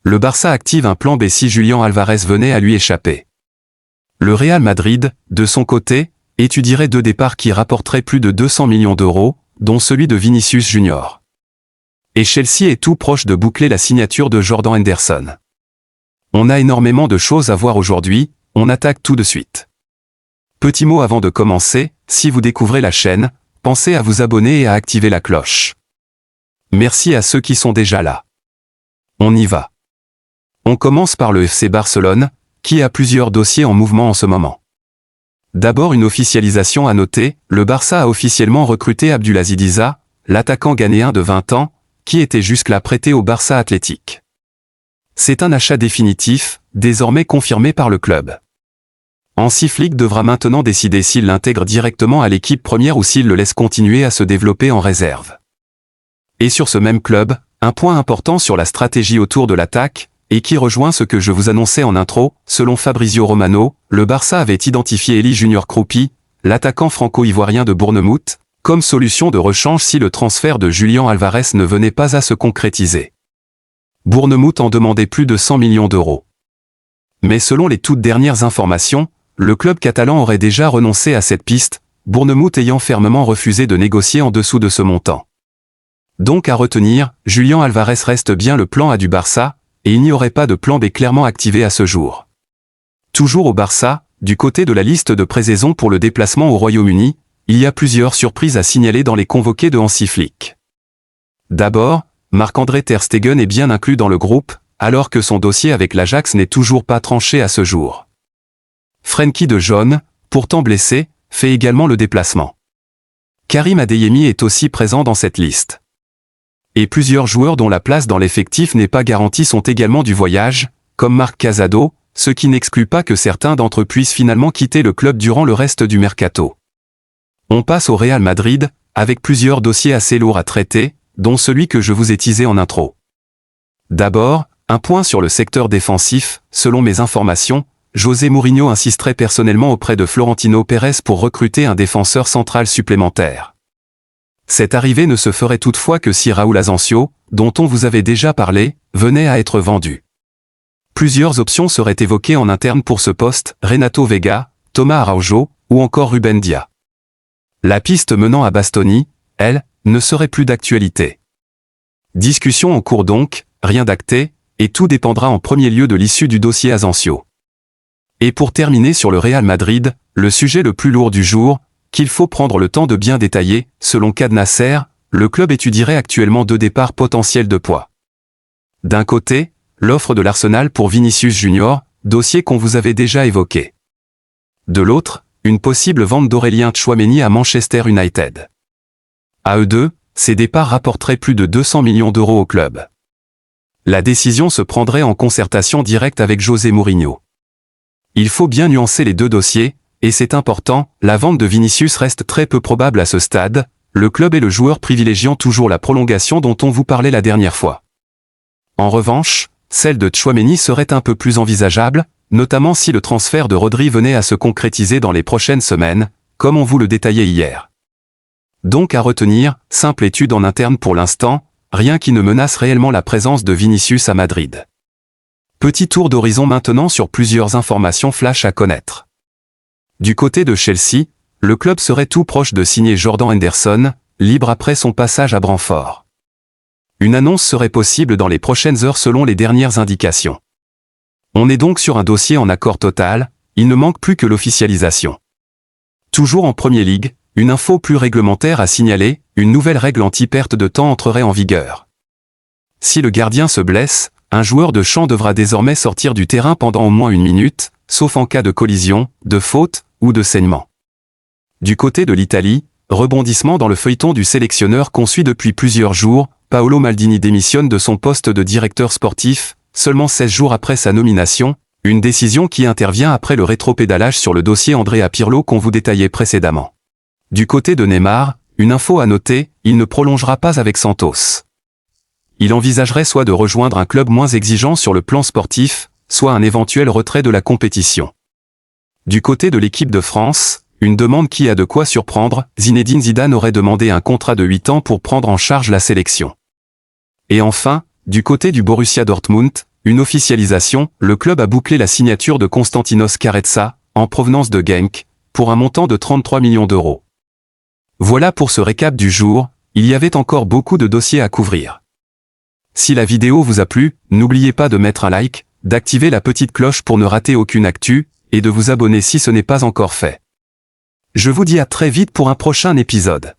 le Barça active un plan B si Julián Álvarez venait à lui échapper. Le Real Madrid, de son côté, étudierait 2 départs qui rapporteraient plus de 200 millions d'euros, dont celui de Vinicius Junior. Et Chelsea est tout proche de boucler la signature de Jordan Henderson. On a énormément de choses à voir aujourd'hui, on attaque tout de suite. Petit mot avant de commencer, si vous découvrez la chaîne, pensez à vous abonner et à activer la cloche. Merci à ceux qui sont déjà là. On y va. On commence par le FC Barcelone, qui a plusieurs dossiers en mouvement en ce moment. D'abord une officialisation à noter, le Barça a officiellement recruté Abdulaziz Isa, l'attaquant ghanéen de 20 ans, qui était jusque-là prêté au Barça Athletic. C'est un achat définitif, désormais confirmé par le club. Hansi Flick devra maintenant décider s'il l'intègre directement à l'équipe première ou s'il le laisse continuer à se développer en réserve. Et sur ce même club, un point important sur la stratégie autour de l'attaque, et qui rejoint ce que je vous annonçais en intro, selon Fabrizio Romano, le Barça avait identifié Eli Junior Kroupi, l'attaquant franco-ivoirien de Bournemouth, comme solution de rechange si le transfert de Julián Álvarez ne venait pas à se concrétiser. Bournemouth en demandait plus de 100 millions d'euros. Mais selon les toutes dernières informations, le club catalan aurait déjà renoncé à cette piste, Bournemouth ayant fermement refusé de négocier en dessous de ce montant. Donc à retenir, Julián Álvarez reste bien le plan A du Barça, et il n'y aurait pas de plan B clairement activé à ce jour. Toujours au Barça, du côté de la liste de pré-saison pour le déplacement au Royaume-Uni, il y a plusieurs surprises à signaler dans les convoqués de Hansi Flick. D'abord, Marc-André Ter Stegen est bien inclus dans le groupe, alors que son dossier avec l'Ajax n'est toujours pas tranché à ce jour. Frenkie de Jong, pourtant blessé, fait également le déplacement. Karim Adeyemi est aussi présent dans cette liste. Et plusieurs joueurs dont la place dans l'effectif n'est pas garantie sont également du voyage, comme Marc Casado, ce qui n'exclut pas que certains d'entre eux puissent finalement quitter le club durant le reste du mercato. On passe au Real Madrid, avec plusieurs dossiers assez lourds à traiter, dont celui que je vous ai teasé en intro. D'abord, un point sur le secteur défensif, selon mes informations, José Mourinho insisterait personnellement auprès de Florentino Pérez pour recruter un défenseur central supplémentaire. Cette arrivée ne se ferait toutefois que si Raúl Asensio, dont on vous avait déjà parlé, venait à être vendu. Plusieurs options seraient évoquées en interne pour ce poste, Renato Vega, Thomas Araujo, ou encore Ruben Dia. La piste menant à Bastoni, elle, ne serait plus d'actualité. Discussion en cours donc, rien d'acté, et tout dépendra en premier lieu de l'issue du dossier Asensio. Et pour terminer sur le Real Madrid, le sujet le plus lourd du jour, qu'il faut prendre le temps de bien détailler, selon Kad Nasser, le club étudierait actuellement 2 départs potentiels de poids. D'un côté, l'offre de l'Arsenal pour Vinicius Junior, dossier qu'on vous avait déjà évoqué. De l'autre, une possible vente d'Aurélien Tchouaméni à Manchester United. À eux deux, ces départs rapporteraient plus de 200 millions d'euros au club. La décision se prendrait en concertation directe avec José Mourinho. Il faut bien nuancer les 2 dossiers, et c'est important, la vente de Vinicius reste très peu probable à ce stade, le club et le joueur privilégiant toujours la prolongation dont on vous parlait la dernière fois. En revanche, celle de Tchouaméni serait un peu plus envisageable, notamment si le transfert de Rodri venait à se concrétiser dans les prochaines semaines, comme on vous le détaillait hier. Donc à retenir, simple étude en interne pour l'instant, rien qui ne menace réellement la présence de Vinicius à Madrid. Petit tour d'horizon maintenant sur plusieurs informations flash à connaître. Du côté de Chelsea, le club serait tout proche de signer Jordan Henderson, libre après son passage à Brentford. Une annonce serait possible dans les prochaines heures selon les dernières indications. On est donc sur un dossier en accord total, il ne manque plus que l'officialisation. Toujours en Premier League, une info plus réglementaire à signaler, une nouvelle règle anti-perte de temps entrerait en vigueur. Si le gardien se blesse, un joueur de champ devra désormais sortir du terrain pendant au moins 1 minute, sauf en cas de collision, de faute ou de saignement. Du côté de l'Italie, rebondissement dans le feuilleton du sélectionneur qu'on suit depuis plusieurs jours, Paolo Maldini démissionne de son poste de directeur sportif, seulement 16 jours après sa nomination, une décision qui intervient après le rétropédalage sur le dossier Andrea Pirlo qu'on vous détaillait précédemment. Du côté de Neymar, une info à noter, il ne prolongera pas avec Santos. Il envisagerait soit de rejoindre un club moins exigeant sur le plan sportif, soit un éventuel retrait de la compétition. Du côté de l'équipe de France, une demande qui a de quoi surprendre, Zinedine Zidane aurait demandé un contrat de 8 ans pour prendre en charge la sélection. Et enfin, du côté du Borussia Dortmund, Une officialisation, le club a bouclé la signature de Konstantinos Karetsa, en provenance de Genk, pour un montant de 33 millions d'euros. Voilà pour ce récap du jour, il y avait encore beaucoup de dossiers à couvrir. Si la vidéo vous a plu, n'oubliez pas de mettre un like, d'activer la petite cloche pour ne rater aucune actu, et de vous abonner si ce n'est pas encore fait. Je vous dis à très vite pour un prochain épisode.